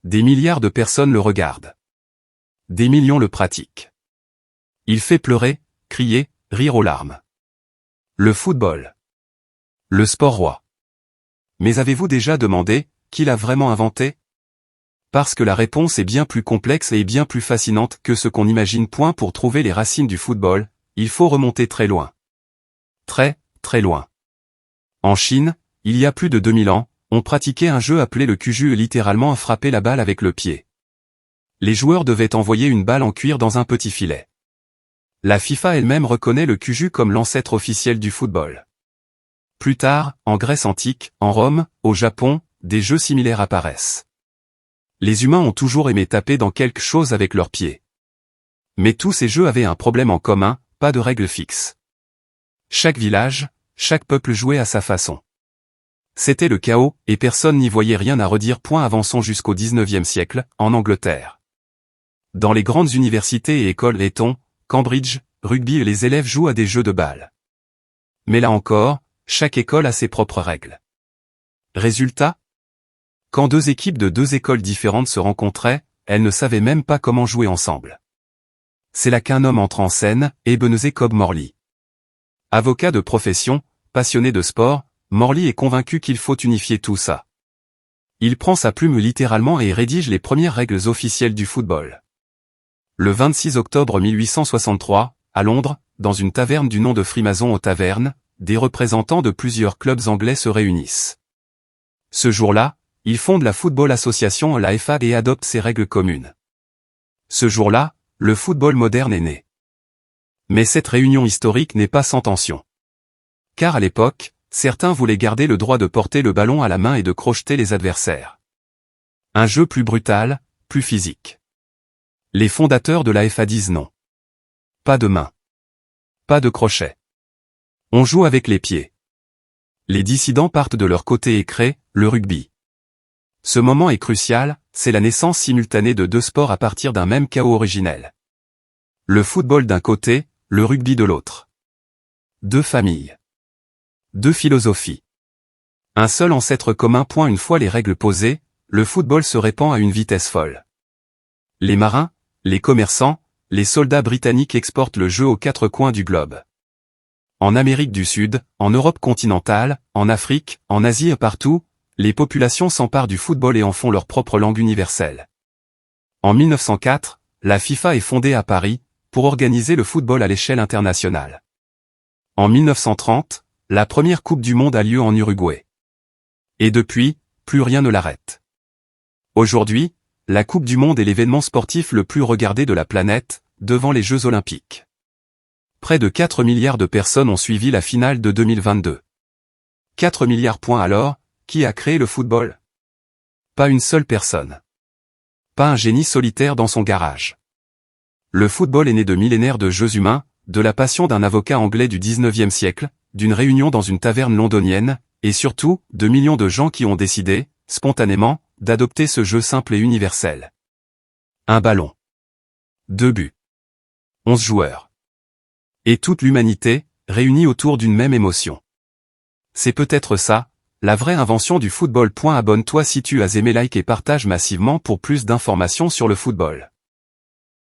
Des milliards de personnes le regardent. Des millions le pratiquent. Il fait pleurer, crier, rire aux larmes. Le football. Le sport roi. Mais avez-vous déjà demandé qui l'a vraiment inventé? Parce que la réponse est bien plus complexe et bien plus fascinante que ce qu'on imagine. Pour trouver les racines du football, il faut remonter très loin. Très, très loin. En Chine, il y a plus de 2000 ans, on pratiquait un jeu appelé le cuju et littéralement à frapper la balle avec le pied. Les joueurs devaient envoyer une balle en cuir dans un petit filet. La FIFA elle-même reconnaît le cuju comme l'ancêtre officiel du football. Plus tard, en Grèce antique, en Rome, au Japon, des jeux similaires apparaissent. Les humains ont toujours aimé taper dans quelque chose avec leurs pieds. Mais tous ces jeux avaient un problème en commun, pas de règles fixes. Chaque village, chaque peuple jouait à sa façon. C'était le chaos, et personne n'y voyait rien à redire. Avançons jusqu'au XIXe siècle, en Angleterre. Dans les grandes universités et écoles Eton, Cambridge, rugby, les élèves jouent à des jeux de balle. Mais là encore, chaque école a ses propres règles. Résultat? Quand deux équipes de deux écoles différentes se rencontraient, elles ne savaient même pas comment jouer ensemble. C'est là qu'un homme entre en scène, Ebenezer Cobb Morley. Avocat de profession, passionné de sport, Morley est convaincu qu'il faut unifier tout ça. Il prend sa plume littéralement et rédige les premières règles officielles du football. Le 26 octobre 1863, à Londres, dans une taverne du nom de Freemason aux Tavernes, des représentants de plusieurs clubs anglais se réunissent. Ce jour-là, ils fondent la Football Association, la FA, et adoptent ses règles communes. Ce jour-là, le football moderne est né. Mais cette réunion historique n'est pas sans tension. Car à l'époque, certains voulaient garder le droit de porter le ballon à la main et de crocheter les adversaires. Un jeu plus brutal, plus physique. Les fondateurs de la FA disent non. Pas de main. Pas de crochet. On joue avec les pieds. Les dissidents partent de leur côté et créent le rugby. Ce moment est crucial, c'est la naissance simultanée de deux sports à partir d'un même chaos originel. Le football d'un côté, le rugby de l'autre. Deux familles. Deux philosophies. Un seul ancêtre commun. Une fois les règles posées, le football se répand à une vitesse folle. Les marins, les commerçants, les soldats britanniques exportent le jeu aux quatre coins du globe. En Amérique du Sud, en Europe continentale, en Afrique, en Asie et partout, les populations s'emparent du football et en font leur propre langue universelle. En 1904, la FIFA est fondée à Paris, pour organiser le football à l'échelle internationale. En 1930, la première Coupe du Monde a lieu en Uruguay. Et depuis, plus rien ne l'arrête. Aujourd'hui, la Coupe du Monde est l'événement sportif le plus regardé de la planète, devant les Jeux Olympiques. Près de 4 milliards de personnes ont suivi la finale de 2022. 4 milliards. Alors, qui a créé le football? Pas une seule personne. Pas un génie solitaire dans son garage. Le football est né de millénaires de jeux humains, de la passion d'un avocat anglais du 19e siècle, d'une réunion dans une taverne londonienne, et surtout, de millions de gens qui ont décidé, spontanément, d'adopter ce jeu simple et universel. Un ballon. 2 buts. 11 joueurs. Et toute l'humanité, réunie autour d'une même émotion. C'est peut-être ça, la vraie invention du football. Abonne-toi si tu as aimé, like et partage massivement pour plus d'informations sur le football.